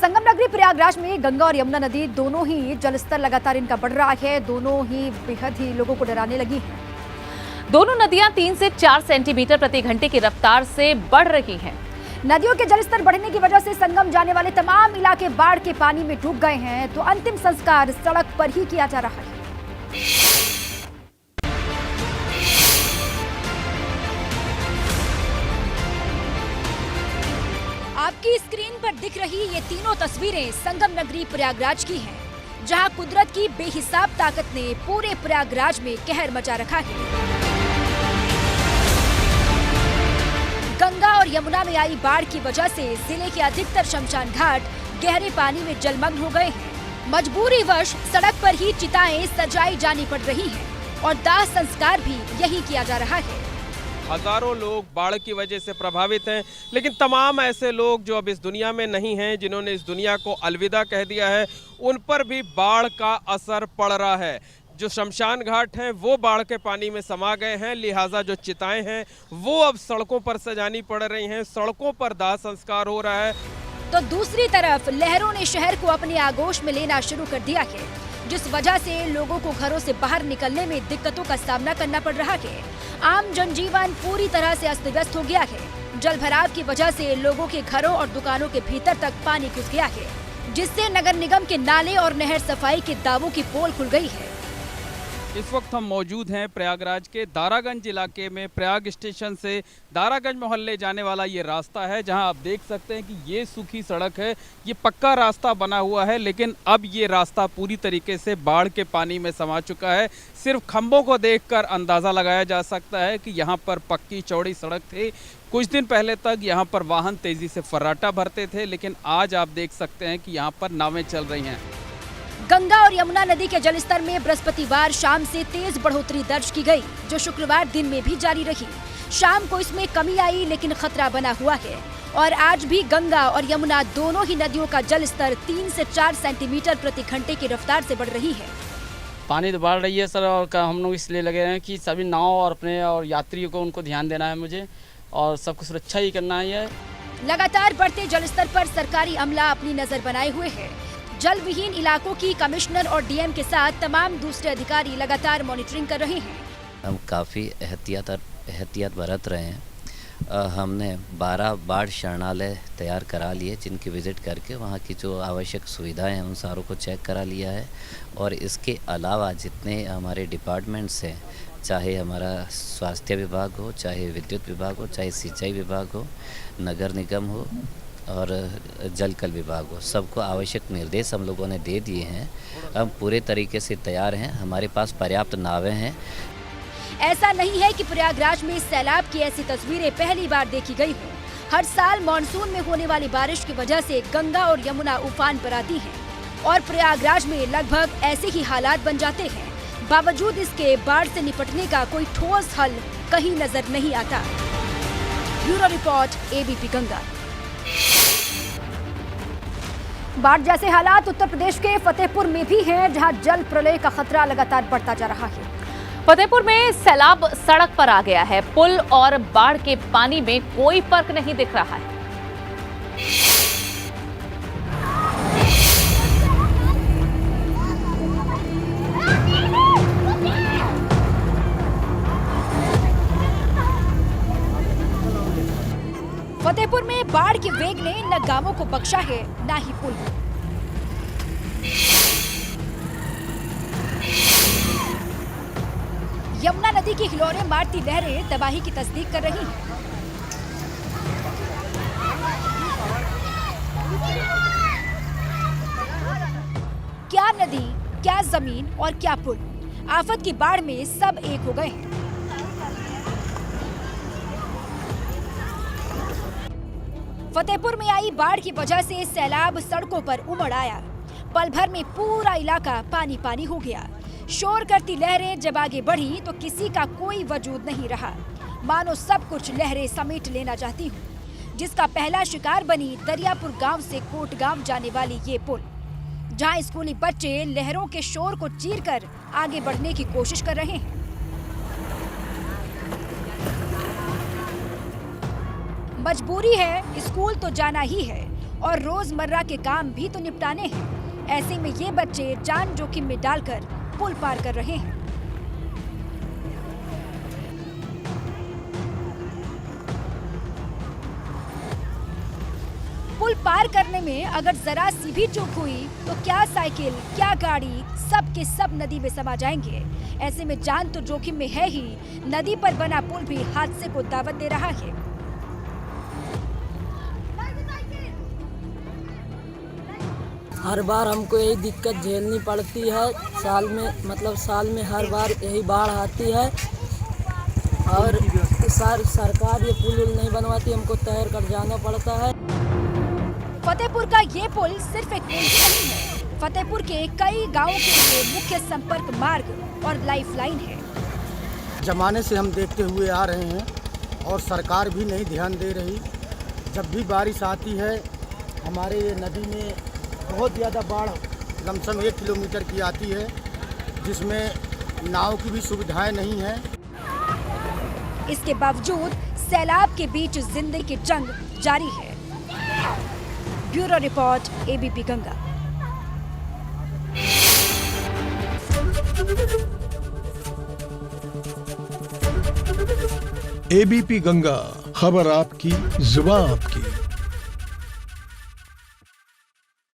संगम नगरी प्रयागराज में गंगा और यमुना नदी दोनों ही जलस्तर लगातार इनका बढ़ रहा है। दोनों ही बेहद ही लोगों को डराने लगी हैं। दोनों नदियां 3 से 4 सेंटीमीटर प्रति घंटे की रफ्तार से बढ़ रही हैं। नदियों के जलस्तर बढ़ने की वजह से संगम जाने वाले तमाम इलाके बाढ़ के पानी में डूब गए हैं, तो अंतिम संस्कार सड़क पर ही किया जा रहा है। आपकी स्क्रीन पर दिख रही ये तीनों तस्वीरें संगम नगरी प्रयागराज की हैं, जहां कुदरत की बेहिसाब ताकत ने पूरे प्रयागराज में कहर मचा रखा है। गंगा और यमुना में आई बाढ़ की वजह से जिले के अधिकतर शमशान घाट गहरे पानी में जलमग्न हो गए हैं। मजबूरीवश सड़क पर ही चिताएं सजाई जानी पड़ रही हैं और दाह संस्कार भी यही किया जा रहा है। हजारों लोग बाढ़ की वजह से प्रभावित हैं, लेकिन तमाम ऐसे लोग जो अब इस दुनिया में नहीं हैं, जिन्होंने इस दुनिया को अलविदा कह दिया है, उन पर भी बाढ़ का असर पड़ रहा है। जो शमशान घाट हैं वो बाढ़ के पानी में समा गए हैं, लिहाजा जो चिताएं हैं वो अब सड़कों पर सजानी पड़ रही हैं, सड़कों पर दाह संस्कार हो रहा है। तो दूसरी तरफ लहरों ने शहर को अपने आगोश में लेना शुरू कर दिया है, जिस वजह से लोगों को घरों से बाहर निकलने में दिक्कतों का सामना करना पड़ रहा है। आम जनजीवन पूरी तरह से अस्त व्यस्त हो गया है। जल भराव की वजह से लोगों के घरों और दुकानों के भीतर तक पानी घुस गया है, जिससे नगर निगम के नाले और नहर सफाई के दावों की पोल खुल गई है। इस वक्त हम मौजूद हैं प्रयागराज के दारागंज इलाके में। प्रयाग स्टेशन से दारागंज मोहल्ले जाने वाला ये रास्ता है, जहां आप देख सकते हैं कि ये सूखी सड़क है। ये पक्का रास्ता बना हुआ है, लेकिन अब ये रास्ता पूरी तरीके से बाढ़ के पानी में समा चुका है। सिर्फ खंभों को देखकर अंदाज़ा लगाया जा सकता है कि यहाँ पर पक्की चौड़ी सड़क थी। कुछ दिन पहले तक यहाँ पर वाहन तेज़ी से फर्राटा भरते थे, लेकिन आज आप देख सकते हैं कि यहाँ पर नावें चल रही हैं। गंगा और यमुना नदी के जलस्तर में बृहस्पतिवार शाम से तेज बढ़ोतरी दर्ज की गई, जो शुक्रवार दिन में भी जारी रही। शाम को इसमें कमी आई, लेकिन खतरा बना हुआ है और आज भी गंगा और यमुना दोनों ही नदियों का जलस्तर 3 से 4 सेंटीमीटर प्रति घंटे की रफ्तार से बढ़ रही है। पानी तो बढ़ रही है सर, और हम लोग इसलिए लगे हैं कि सभी नाव और अपने और यात्रियों को उनको ध्यान देना है मुझे, और सबको सुरक्षा ही करना है। लगातार बढ़ते जलस्तर पर सरकारी अमला अपनी नजर बनाए हुए है। जल विहीन इलाकों की कमिश्नर और डीएम के साथ तमाम दूसरे अधिकारी लगातार मॉनिटरिंग कर रहे हैं। हम काफ़ी एहतियात बरत रहे हैं। हमने 12 बाढ़ शरणालय तैयार करा लिए, जिनकी विज़िट करके वहाँ की जो आवश्यक सुविधाएं हैं उन सारों को चेक करा लिया है। और इसके अलावा जितने हमारे डिपार्टमेंट्स हैं, चाहे हमारा स्वास्थ्य विभाग हो, चाहे विद्युत विभाग हो, चाहे सिंचाई विभाग हो, नगर निगम हो और जल कल विभाग हो, सबको आवश्यक निर्देश हम लोगों ने दे दिए हैं। हम पूरे तरीके से तैयार हैं, हमारे पास पर्याप्त नावें हैं। ऐसा नहीं है कि प्रयागराज में सैलाब की ऐसी तस्वीरें पहली बार देखी गई हो। हर साल मानसून में होने वाली बारिश की वजह से गंगा और यमुना उफान पर आती हैं और प्रयागराज में लगभग ऐसे ही हालात बन जाते हैं। बावजूद इसके बाढ़ से निपटने का कोई ठोस हल कहीं नजर नहीं आता। Bureau report, ABP Ganga. बाढ़ जैसे हालात उत्तर प्रदेश के फतेहपुर में भी हैं, जहां जल प्रलय का खतरा लगातार बढ़ता जा रहा है। फतेहपुर में सैलाब सड़क पर आ गया है। पुल और बाढ़ के पानी में कोई फर्क नहीं दिख रहा है। फतेहपुर में बाढ़ के वेग ने न गांवों को बख्शा है, न ही पुल। यमुना नदी की हिलोरें मारती लहरें तबाही की तस्दीक कर रही हैं। क्या नदी, क्या जमीन और क्या पुल, आफत की बाढ़ में सब एक हो गए हैं। फतेहपुर में आई बाढ़ की वजह से सैलाब सड़कों पर उमड़ आया। पल भर में पूरा इलाका पानी पानी हो गया। शोर करती लहरें जब आगे बढ़ी तो किसी का कोई वजूद नहीं रहा, मानो सब कुछ लहरें समेट लेना चाहती हूँ। जिसका पहला शिकार बनी दरियापुर गांव से कोटगांव जाने वाली ये पुल, जहां स्कूली बच्चे लहरों के शोर को चीरकर आगे बढ़ने की कोशिश कर रहे हैं। मजबूरी है, स्कूल तो जाना ही है। और रोजमर्रा के काम भी तो निपटाने हैं। ऐसे में ये बच्चे जान जोखिम में डालकर पुल पार कर रहे हैं। पुल पार करने में अगर जरा सी भी चूक हुई तो क्या साइकिल, क्या गाड़ी, सब के सब नदी में समा जाएंगे। ऐसे में जान तो जोखिम में है ही, नदी पर बना पुल भी हादसे को दावत दे रहा है। हर बार हमको यही दिक्कत झेलनी पड़ती है। साल में हर बार यही बाढ़ आती है और सरकार ये पुल नहीं बनवाती, हमको तैर कर जाना पड़ता है। फतेहपुर का ये पुल सिर्फ एक पुल ही नहीं है, फतेहपुर के कई गांवों के लिए मुख्य संपर्क मार्ग और लाइफलाइन है। जमाने से हम देखते हुए आ रहे हैं और सरकार भी नहीं ध्यान दे रही। जब भी बारिश आती है हमारे ये नदी में बहुत ज़्यादा बाढ़ लमसम 1 किलोमीटर की आती है, जिसमें नाव की भी सुविधाएं नहीं है। इसके बावजूद सैलाब के बीच जिंदगी की जंग जारी है। Bureau report, ABP Ganga. ABP Ganga, खबर आपकी, जुबान आपकी।